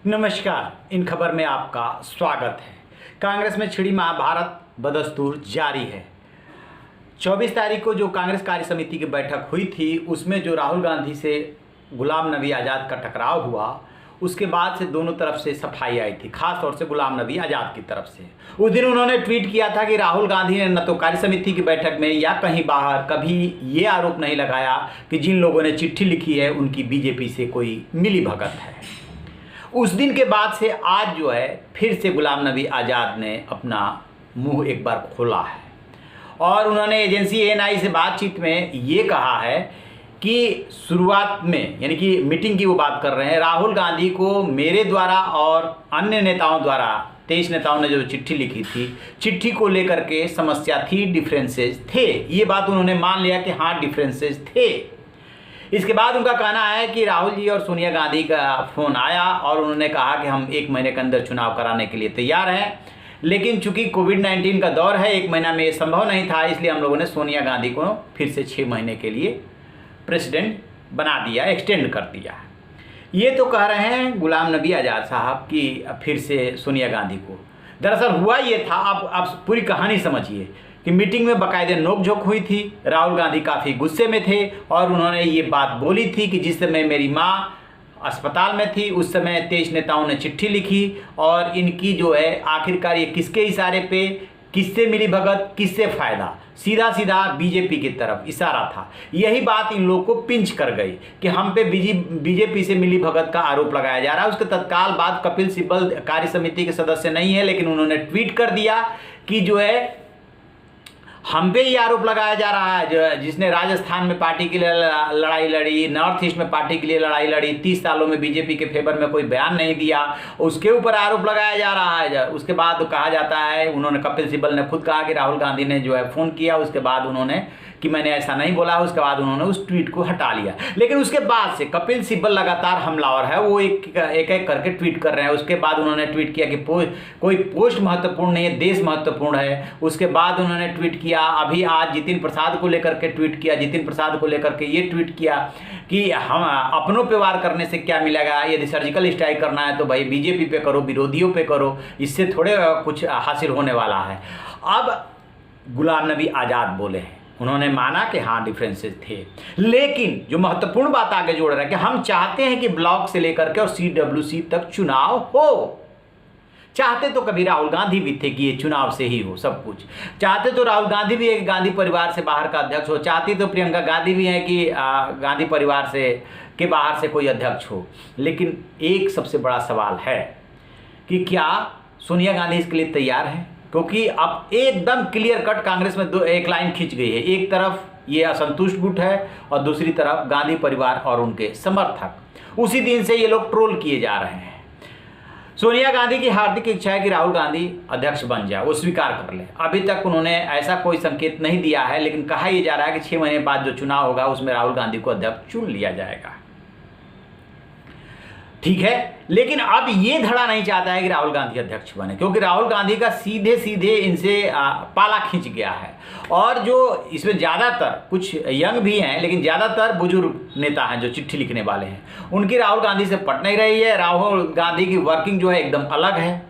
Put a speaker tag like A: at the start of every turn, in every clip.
A: नमस्कार। इन खबर में आपका स्वागत है। कांग्रेस में छिड़ी महाभारत बदस्तूर जारी है। 24 तारीख को जो कांग्रेस कार्य समिति की बैठक हुई थी, उसमें जो राहुल गांधी से गुलाम नबी आज़ाद का टकराव हुआ, उसके बाद से दोनों तरफ से सफाई आई थी, खास तौर से गुलाम नबी आज़ाद की तरफ से। उस दिन उन्होंने ट्वीट किया था कि राहुल गांधी ने न तो कार्य समिति की बैठक में या कहीं बाहर कभी ये आरोप नहीं लगाया कि जिन लोगों ने चिट्ठी लिखी है उनकी बीजेपी से कोई मिलीभगत है। उस दिन के बाद से आज जो है फिर से गुलाम नबी आज़ाद ने अपना मुंह एक बार खोला है और उन्होंने एजेंसी एएनआई से बातचीत में ये कहा है कि शुरुआत में, यानी कि मीटिंग की वो बात कर रहे हैं, राहुल गांधी को मेरे द्वारा और अन्य नेताओं द्वारा 23 नेताओं ने जो चिट्ठी लिखी थी, चिट्ठी को लेकर के समस्या थी, डिफरेंसेस थे। ये बात उन्होंने मान लिया कि हाँ डिफरेंसेस थे। इसके बाद उनका कहना है कि राहुल जी और सोनिया गांधी का फ़ोन आया और उन्होंने कहा कि हम 1 महीने के अंदर चुनाव कराने के लिए तैयार हैं, लेकिन चूंकि कोविड-19 का दौर है, 1 महीना में ये संभव नहीं था, इसलिए हम लोगों ने सोनिया गांधी को फिर से 6 महीने के लिए प्रेसिडेंट बना दिया, एक्सटेंड कर दिया। ये तो कह रहे हैं गुलाम नबी आज़ाद साहब कि फिर से सोनिया गांधी को। दरअसल हुआ ये था, आप पूरी कहानी समझिए कि मीटिंग में बाकायदे नोकझोंक हुई थी। राहुल गांधी काफ़ी गुस्से में थे और उन्होंने ये बात बोली थी कि जिस समय मेरी माँ अस्पताल में थी उस समय 23 नेताओं ने चिट्ठी लिखी और इनकी जो है आखिरकार ये किसके इशारे पे, किससे मिली भगत, किससे फ़ायदा, सीधा सीधा बीजेपी की तरफ इशारा था। यही बात इन लोगों को पिंच कर गई कि हम पे बीजेपी से मिली भगत का आरोप लगाया जा रहा है। उसके तत्काल बाद कपिल सिब्बल कार्य समिति के सदस्य नहीं है, लेकिन उन्होंने ट्वीट कर दिया कि जो है हम पे ये आरोप लगाया जा रहा है, जो जिसने राजस्थान में पार्टी के लिए लड़ाई लड़ी, नॉर्थ ईस्ट में पार्टी के लिए लड़ाई लड़ी, 30 सालों में बीजेपी के फेवर में कोई बयान नहीं दिया, उसके ऊपर आरोप लगाया जा रहा है। उसके बाद कहा जाता है, उन्होंने कपिल सिब्बल ने खुद कहा कि राहुल गांधी ने जो है फ़ोन किया, उसके बाद उन्होंने कि मैंने ऐसा नहीं बोला, उसके बाद उन्होंने उस ट्वीट को हटा लिया। लेकिन उसके बाद से कपिल सिब्बल लगातार हमलावर है, वो एक करके ट्वीट कर रहे हैं। उसके बाद उन्होंने ट्वीट किया कि कोई पोस्ट महत्वपूर्ण नहीं है, देश महत्वपूर्ण है। उसके बाद उन्होंने ट्वीट किया, अभी आज जितिन प्रसाद को लेकर के ट्वीट किया, जितिन प्रसाद को लेकर के ये ट्वीट किया कि हम अपनों पे वार करने से क्या मिलेगा, यदि सर्जिकल स्ट्राइक करना है तो भाई बीजेपी पे करो, विरोधियों पे करो, इससे थोड़े कुछ हासिल होने वाला है। अब गुलाम नबी आज़ाद बोले हैं, उन्होंने माना कि हाँ डिफरेंसेस थे, लेकिन जो महत्वपूर्ण बात आगे जोड़ रहा है कि हम चाहते हैं कि ब्लॉक से लेकर के और CWC तक चुनाव हो। चाहते तो कभी राहुल गांधी भी थे कि ये चुनाव से ही हो सब कुछ। चाहते तो राहुल गांधी भी एक गांधी परिवार से बाहर का अध्यक्ष हो। चाहती तो प्रियंका गांधी भी हैं कि गांधी परिवार से के बाहर से कोई अध्यक्ष हो। लेकिन एक सबसे बड़ा सवाल है कि क्या सोनिया गांधी इसके लिए तैयार है? क्योंकि अब एकदम क्लियर कट कांग्रेस में एक लाइन खींच गई है। एक तरफ ये असंतुष्ट गुट है और दूसरी तरफ गांधी परिवार और उनके समर्थक। उसी दिन से ये लोग ट्रोल किए जा रहे हैं। सोनिया गांधी की हार्दिक इच्छा है कि राहुल गांधी अध्यक्ष बन जाए, वो स्वीकार कर ले। अभी तक उन्होंने ऐसा कोई संकेत नहीं दिया है, लेकिन कहा यह जा रहा है कि 6 महीने बाद जो चुनाव होगा उसमें राहुल गांधी को अध्यक्ष चुन लिया जाएगा। ठीक है, लेकिन अब ये धड़ा नहीं चाहता है कि राहुल गांधी अध्यक्ष बने, क्योंकि राहुल गांधी का सीधे सीधे इनसे पाला खींच गया है। और जो इसमें ज़्यादातर कुछ यंग भी हैं, लेकिन ज़्यादातर बुजुर्ग नेता हैं जो चिट्ठी लिखने वाले हैं, उनकी राहुल गांधी से पट नहीं रही है। राहुल गांधी की वर्किंग जो है एकदम अलग है।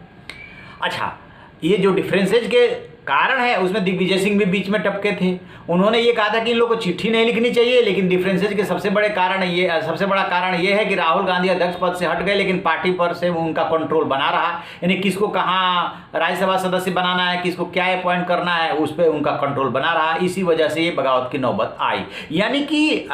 A: अच्छा, ये जो डिफरेंसेज के कारण है उसमें दिग्विजय सिंह भी बीच में टपके थे। उन्होंने ये कहा था कि इन लोगों को चिट्ठी नहीं लिखनी चाहिए, लेकिन डिफरेंसेज के सबसे बड़ा कारण ये है कि राहुल गांधी अध्यक्ष पद से हट गए, लेकिन पार्टी पर से उनका कंट्रोल बना रहा। यानी किसको कहाँ राज्यसभा सदस्य बनाना है, किसको क्या अपॉइंट करना है, उस पर उनका कंट्रोल बना रहा। इसी वजह से ये बगावत की नौबत आई। यानी कि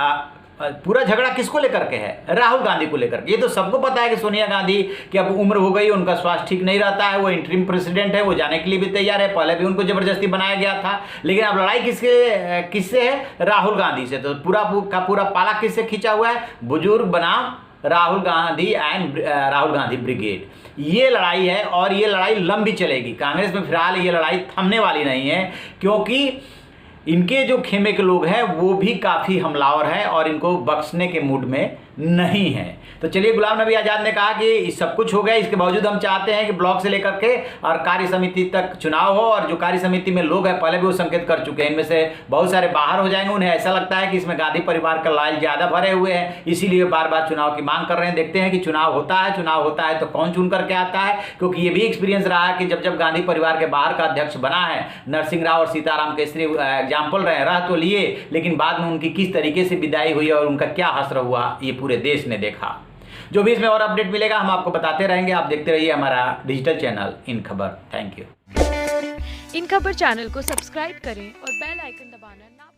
A: पूरा झगड़ा किसको लेकर के है? राहुल गांधी को लेकर के। ये तो सबको पता है कि सोनिया गांधी की अब उम्र हो गई, उनका स्वास्थ्य ठीक नहीं रहता है, वो इंटरिम प्रेसिडेंट है, वो जाने के लिए भी तैयार है। पहले भी उनको जबरदस्ती बनाया गया था, लेकिन अब लड़ाई किससे है? राहुल गांधी से। तो पूरा पाला किससे खींचा हुआ है? बुजुर्ग बनाम राहुल गांधी एंड राहुल गांधी ब्रिगेड। ये लड़ाई है और ये लड़ाई लंबी चलेगी। कांग्रेस में फिलहाल ये लड़ाई थमने वाली नहीं है, क्योंकि इनके जो खेमे के लोग हैं वो भी काफ़ी हमलावर हैं और इनको बख्शने के मूड में नहीं है। तो चलिए, गुलाम नबी आज़ाद ने कहा कि सब कुछ हो गया, इसके बावजूद हम चाहते हैं कि ब्लॉक से लेकर के और कार्य समिति तक चुनाव हो, और जो कार्य समिति में लोग हैं पहले भी वो संकेत कर चुके हैं, इनमें से बहुत सारे बाहर हो जाएंगे। उन्हें ऐसा लगता है कि इसमें गांधी परिवार का लाल ज़्यादा भरे हुए हैं, इसीलिए बार बार चुनाव की मांग कर रहे हैं। देखते हैं कि चुनाव होता है तो कौन चुन करके आता है, क्योंकि ये भी एक्सपीरियंस रहा है कि जब गांधी परिवार के बाहर का अध्यक्ष बना है, नरसिंह राव और सीताराम केसरी एग्जाम्पल रह तो लिए, लेकिन बाद में उनकी किस तरीके से विदाई हुई और उनका क्या हश्र हुआ, ये पूरे देश ने देखा। जो भी इसमें और अपडेट मिलेगा हम आपको बताते रहेंगे। आप देखते रहिए हमारा डिजिटल चैनल इन खबर। Thank you.
B: इन खबर चैनल को सब्सक्राइब करें और बेल आइकन दबाना ना